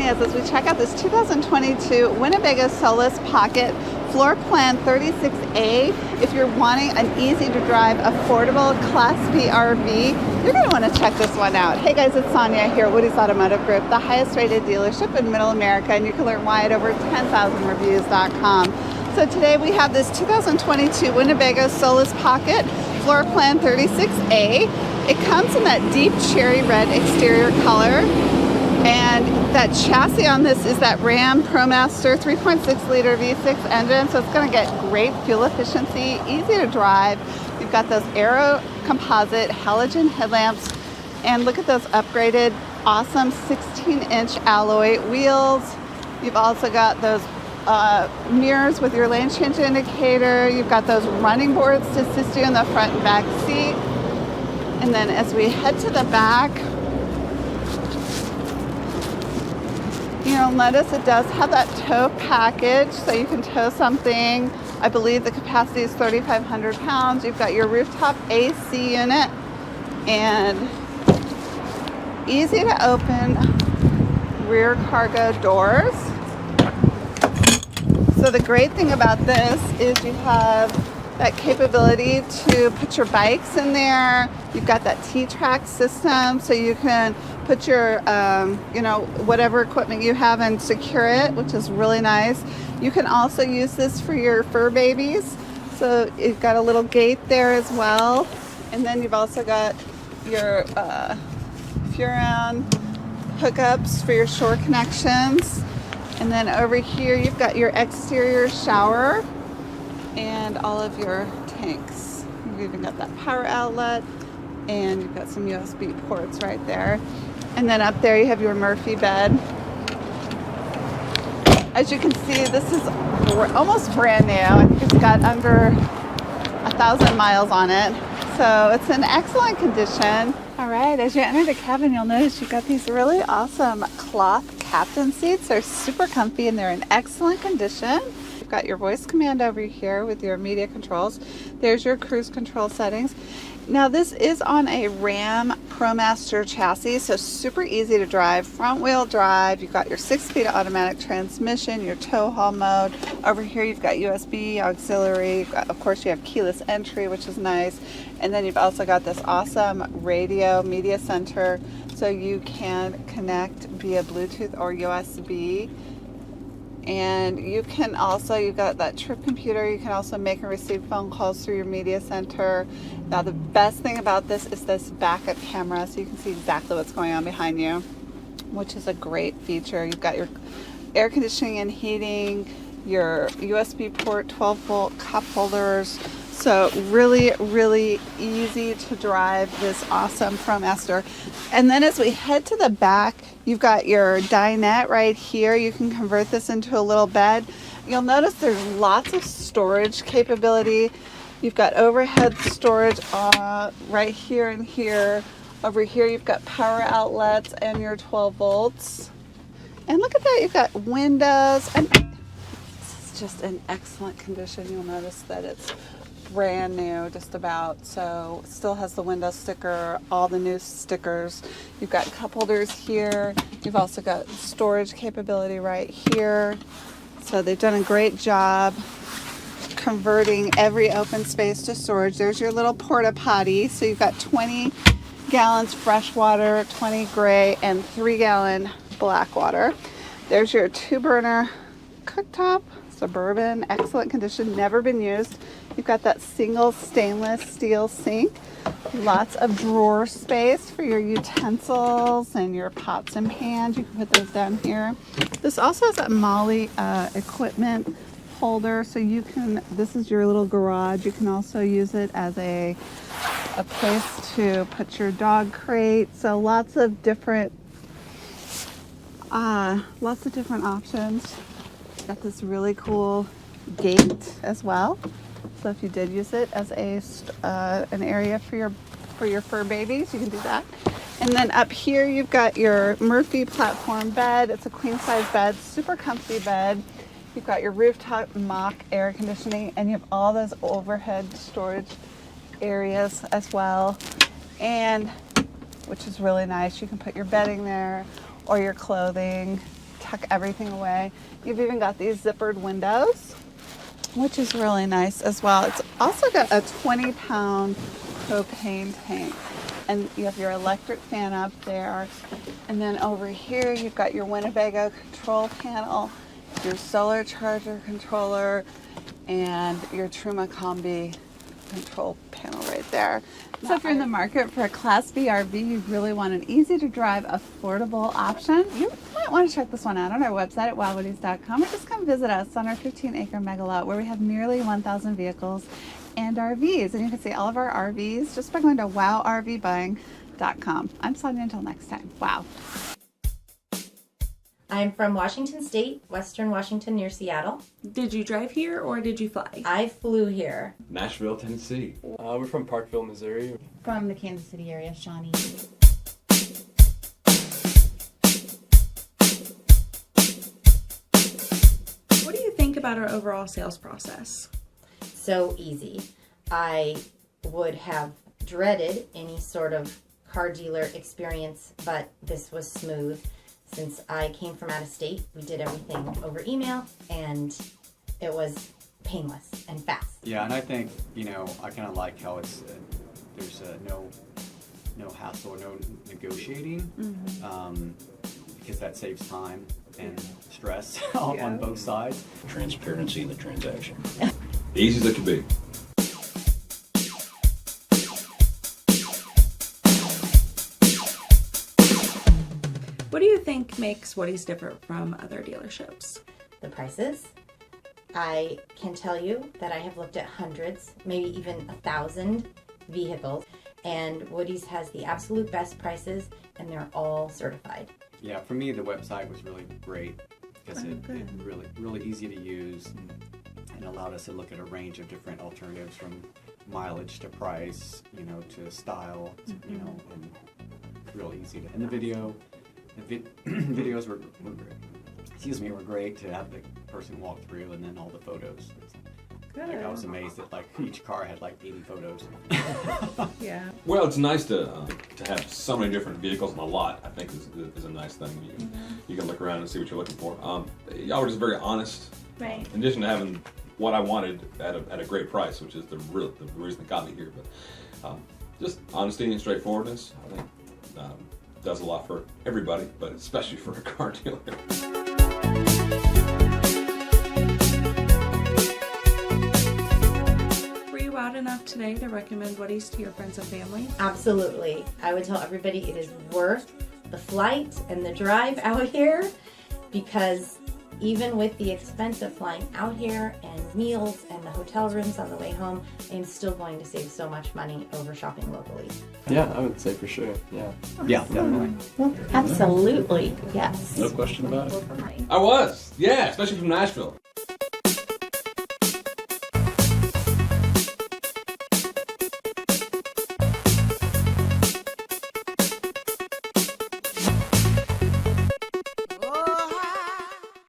is as we check out this 2022 Winnebago Solis Pocket Floor Plan 36A. If you're wanting an easy to drive, affordable Class B RV, you're going to want to check this one out. Hey guys, it's Sonia here at Woody's Automotive Group, the highest rated dealership in Middle America, and you can learn why at over 10,000reviews.com. So today we have this 2022 Winnebago Solis Pocket Floor Plan 36A. It comes in that deep cherry red exterior color, and that chassis on this is that RAM Promaster 3.6 liter V6 engine, so it's going to get great fuel efficiency, easy to drive. You've got those aero composite halogen headlamps, and look at those upgraded awesome 16-inch alloy wheels. You've also got those mirrors with your lane change indicator. You've got those running boards to assist you in the front and back seat. And then as we head to the back, you'll notice it does have that tow package, so you can tow something. I believe the capacity is 3,500 pounds. You've got your rooftop AC unit and easy to open rear cargo doors. So the great thing about this is you have that capability to put your bikes in there. You've got that T-track system, so you can put your, whatever equipment you have and secure it, which is really nice. You can also use this for your fur babies. So you've got a little gate there as well. And then you've also got your Furon hookups for your shore connections. And then over here, you've got your exterior shower and all of your tanks. You've even got that power outlet, and you've got some USB ports right there. And then up there you have your Murphy bed. As you can see, this is almost brand new. I think it's got under 1,000 miles on it. So it's in excellent condition. All right, as you enter the cabin, you'll notice you've got these really awesome cloth captain seats. They're super comfy and they're in excellent condition. You've got your voice command over here with your media controls. There's your cruise control settings. Now this is on a RAM Promaster chassis, so super easy to drive, front wheel drive. You've got your 6-speed automatic transmission, your tow haul mode. Over here you've got USB auxiliary. Of course you have keyless entry, which is nice. And then you've also got this awesome radio media center, so you can connect via Bluetooth or USB. And you can also, you've got that trip computer. You can also make and receive phone calls through your media center. Now the best thing about this is this backup camera, so you can see exactly what's going on behind you, which is a great feature. You've got your air conditioning and heating, your USB port, 12-volt cup holders. So really, really easy to drive this awesome ProMaster. And then as we head to the back, you've got your dinette right here. You can convert this into a little bed. You'll notice there's lots of storage capability. You've got overhead storage right here and here. Over here you've got power outlets and your 12 volts. And look at that, you've got windows. And this is just in excellent condition. You'll notice that it's brand new just about, so still has the window sticker, all the new stickers. You've got cup holders here. You've also got storage capability right here. So they've done a great job converting every open space to storage. There's your little porta potty. So you've got 20 gallons fresh water, 20 gray, and 3-gallon black water. There's your 2-burner cooktop, Suburban, excellent condition, never been used. You've got that single stainless steel sink, lots of drawer space for your utensils and your pots and pans. You can put those down here. This also has a MOLLE equipment holder, so you can, this is your little garage. You can also use it as a place to put your dog crate. So lots of different options. Got this really cool gate as well. So if you did use it as an area for your fur babies, you can do that. And then up here you've got your Murphy platform bed. It's a queen size bed, super comfy bed. You've got your rooftop mock air conditioning, and you have all those overhead storage areas as well. And which is really nice. You can put your bedding there or your clothing. tuck everything away. You've even got these zippered windows, which is really nice as well. It's also got a 20-pound propane tank, and you have your electric fan up there. And then over here, you've got your Winnebago control panel, your solar charger controller, and your Truma Combi control panel right there. So if you're in the market for a Class B RV, you really want an easy to drive, affordable option, you might want to check this one out on our website at WowWoodys.com, or just come visit us on our 15-acre mega lot where we have nearly 1,000 vehicles and RVs. And you can see all of our RVs just by going to WowRVBuying.com. I'm Sonia, until next time. Wow. I'm from Washington State, Western Washington, near Seattle. Did you drive here or did you fly? I flew here. Nashville, Tennessee. We're from Parkville, Missouri. From the Kansas City area, Shawnee. What do you think about our overall sales process? So easy. I would have dreaded any sort of car dealer experience, but this was smooth. Since I came from out of state, we did everything over email, and it was painless and fast. Yeah, and I think, you know, I kind of like how it's there's no hassle or no negotiating, because that saves time and stress on both sides. Transparency in the transaction. Easy as it can be. What do you think makes Woody's different from other dealerships? The prices. I can tell you that I have looked at hundreds, maybe even 1,000 vehicles, and Woody's has the absolute best prices, and they're all certified. Yeah, for me the website was really great because it really easy to use and allowed us to look at a range of different alternatives from mileage to price, you know, to style, you know, and real easy to. And the videos were great. Excuse me, were great to have the person walk through, and then all the photos. Good. Like, I was amazed that like each car had like 80 photos. Yeah. Well, it's nice to have so many different vehicles in a lot. I think is a nice thing. You can look around and see what you're looking for. Y'all were just very honest. Right. In addition to having what I wanted at a great price, which is the reason that got me here. But just honesty and straightforwardness, I think, does a lot for everybody, but especially for a car dealer. Were you out enough today to recommend Woody's to your friends and family? Absolutely. I would tell everybody it is worth the flight and the drive out here, because even with the expense of flying out here and meals and the hotel rooms on the way home, I'm still going to save so much money over shopping locally. Yeah, I would say for sure. Yeah. Yeah, definitely. Absolutely, yes. No question about it. I was, yeah, especially from Nashville.